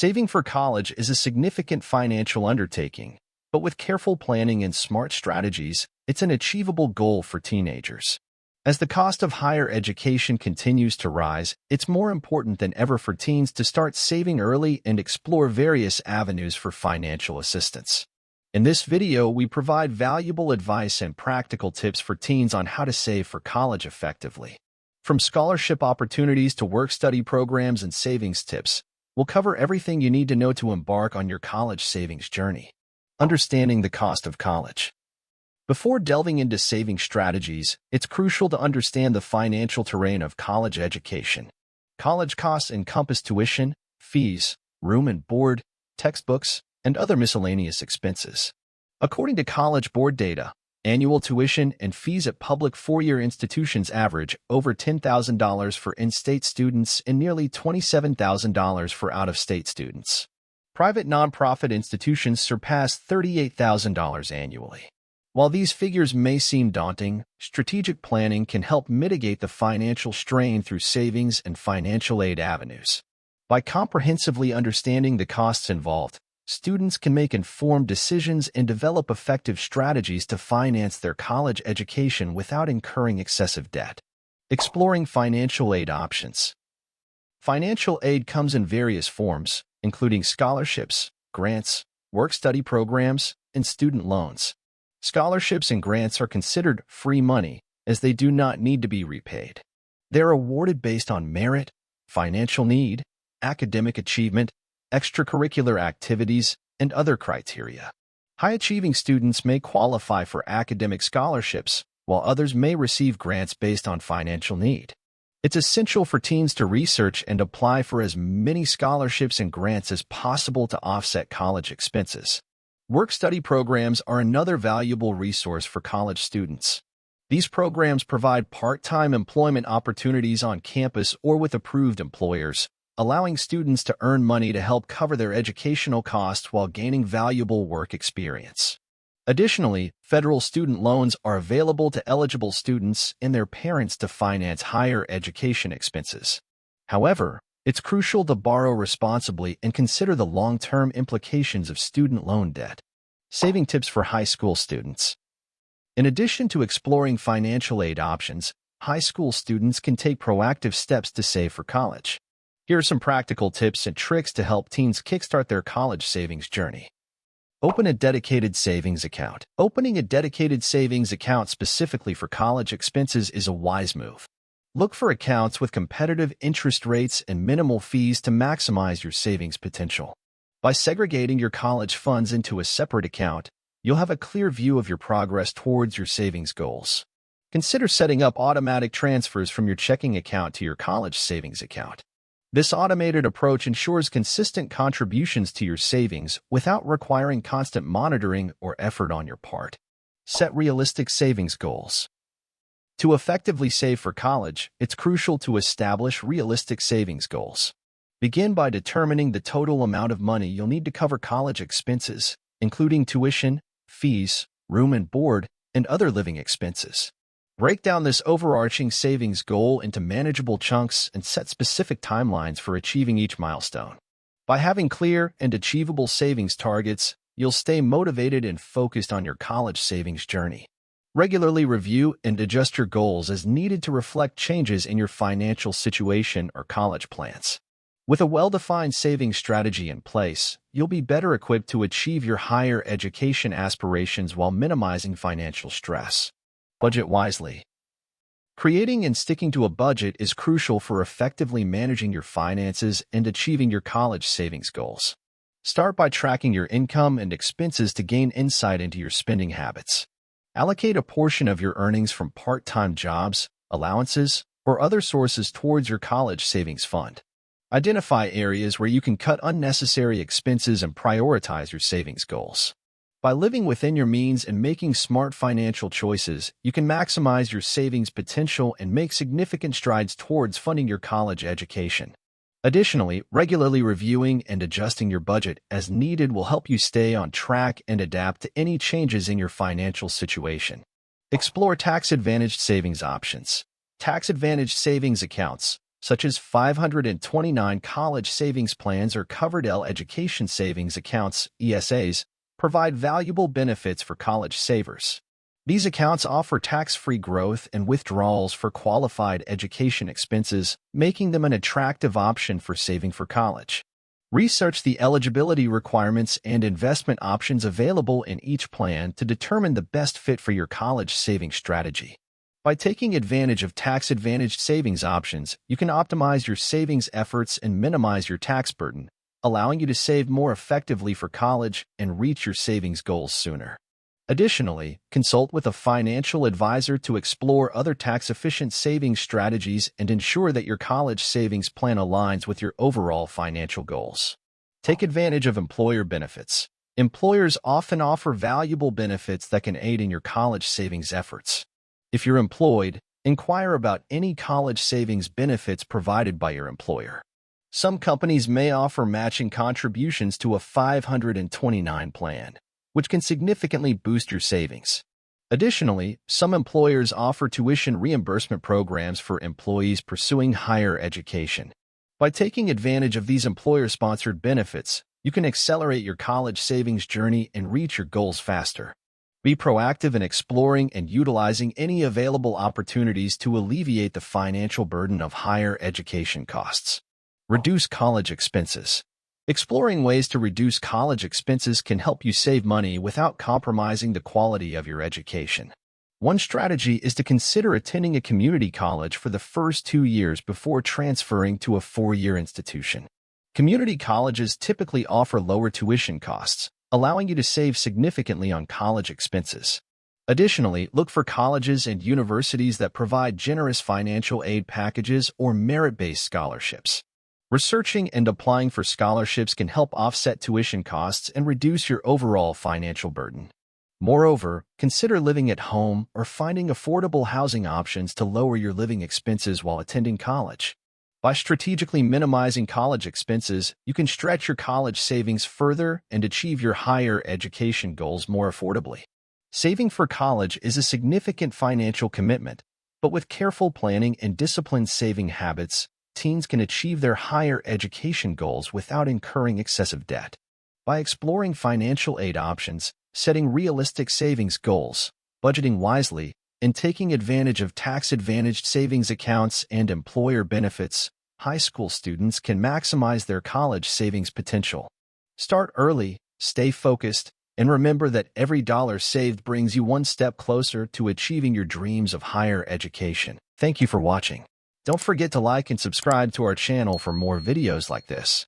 Saving for college is a significant financial undertaking, but with careful planning and smart strategies, it's an achievable goal for teenagers. As the cost of higher education continues to rise, it's more important than ever for teens to start saving early and explore various avenues for financial assistance. In this video, we provide valuable advice and practical tips for teens on how to save for college effectively. From scholarship opportunities to work-study programs and savings tips, we'll cover everything you need to know to embark on your college savings journey. Understanding the cost of college. Before delving into saving strategies, it's crucial to understand the financial terrain of college education. College costs encompass tuition, fees, room and board, textbooks, and other miscellaneous expenses. According to College Board data, annual tuition and fees at public four-year institutions average over $10,000 for in-state students and nearly $27,000 for out-of-state students. Private nonprofit institutions surpass $38,000 annually. While these figures may seem daunting, strategic planning can help mitigate the financial strain through savings and financial aid avenues. By comprehensively understanding the costs involved, students can make informed decisions and develop effective strategies to finance their college education without incurring excessive debt. Exploring financial aid options. Financial aid comes in various forms, including scholarships, grants, work-study programs, and student loans. Scholarships and grants are considered free money, as they do not need to be repaid. They're awarded based on merit, financial need, academic achievement, extracurricular activities, and other criteria. High-achieving students may qualify for academic scholarships, while others may receive grants based on financial need. It's essential for teens to research and apply for as many scholarships and grants as possible to offset college expenses. Work-study programs are another valuable resource for college students. These programs provide part-time employment opportunities on campus or with approved employers, allowing students to earn money to help cover their educational costs while gaining valuable work experience. Additionally, federal student loans are available to eligible students and their parents to finance higher education expenses. However, it's crucial to borrow responsibly and consider the long-term implications of student loan debt. Saving tips for high school students. In addition to exploring financial aid options, high school students can take proactive steps to save for college. Here are some practical tips and tricks to help teens kickstart their college savings journey. Open a dedicated savings account. Opening a dedicated savings account specifically for college expenses is a wise move. Look for accounts with competitive interest rates and minimal fees to maximize your savings potential. By segregating your college funds into a separate account, you'll have a clear view of your progress towards your savings goals. Consider setting up automatic transfers from your checking account to your college savings account. This automated approach ensures consistent contributions to your savings without requiring constant monitoring or effort on your part. Set realistic savings goals. To effectively save for college, it's crucial to establish realistic savings goals. Begin by determining the total amount of money you'll need to cover college expenses, including tuition, fees, room and board, and other living expenses. Break down this overarching savings goal into manageable chunks and set specific timelines for achieving each milestone. By having clear and achievable savings targets, you'll stay motivated and focused on your college savings journey. Regularly review and adjust your goals as needed to reflect changes in your financial situation or college plans. With a well-defined savings strategy in place, you'll be better equipped to achieve your higher education aspirations while minimizing financial stress. Budget wisely. Creating and sticking to a budget is crucial for effectively managing your finances and achieving your college savings goals. Start by tracking your income and expenses to gain insight into your spending habits. Allocate a portion of your earnings from part-time jobs, allowances, or other sources towards your college savings fund. Identify areas where you can cut unnecessary expenses and prioritize your savings goals. By living within your means and making smart financial choices, you can maximize your savings potential and make significant strides towards funding your college education. Additionally, regularly reviewing and adjusting your budget as needed will help you stay on track and adapt to any changes in your financial situation. Explore tax-advantaged savings options. Tax-advantaged savings accounts, such as 529 college savings plans or covered education savings accounts, ESAs, provide valuable benefits for college savers. These accounts offer tax-free growth and withdrawals for qualified education expenses, making them an attractive option for saving for college. Research the eligibility requirements and investment options available in each plan to determine the best fit for your college saving strategy. By taking advantage of tax-advantaged savings options, you can optimize your savings efforts and minimize your tax burden, allowing you to save more effectively for college and reach your savings goals sooner. Additionally, consult with a financial advisor to explore other tax-efficient savings strategies and ensure that your college savings plan aligns with your overall financial goals. Take advantage of employer benefits. Employers often offer valuable benefits that can aid in your college savings efforts. If you're employed, inquire about any college savings benefits provided by your employer. Some companies may offer matching contributions to a 529 plan, which can significantly boost your savings. Additionally, some employers offer tuition reimbursement programs for employees pursuing higher education. By taking advantage of these employer-sponsored benefits, you can accelerate your college savings journey and reach your goals faster. Be proactive in exploring and utilizing any available opportunities to alleviate the financial burden of higher education costs. Reduce college expenses. Exploring ways to reduce college expenses can help you save money without compromising the quality of your education. One strategy is to consider attending a community college for the first 2 years before transferring to a 4-year institution. Community colleges typically offer lower tuition costs, allowing you to save significantly on college expenses. Additionally, look for colleges and universities that provide generous financial aid packages or merit-based scholarships. Researching and applying for scholarships can help offset tuition costs and reduce your overall financial burden. Moreover, consider living at home or finding affordable housing options to lower your living expenses while attending college. By strategically minimizing college expenses, you can stretch your college savings further and achieve your higher education goals more affordably. Saving for college is a significant financial commitment, but with careful planning and disciplined saving habits, teens can achieve their higher education goals without incurring excessive debt. By exploring financial aid options, setting realistic savings goals, budgeting wisely, and taking advantage of tax-advantaged savings accounts and employer benefits, high school students can maximize their college savings potential. Start early, stay focused, and remember that every dollar saved brings you one step closer to achieving your dreams of higher education. Thank you for watching. Don't forget to like and subscribe to our channel for more videos like this.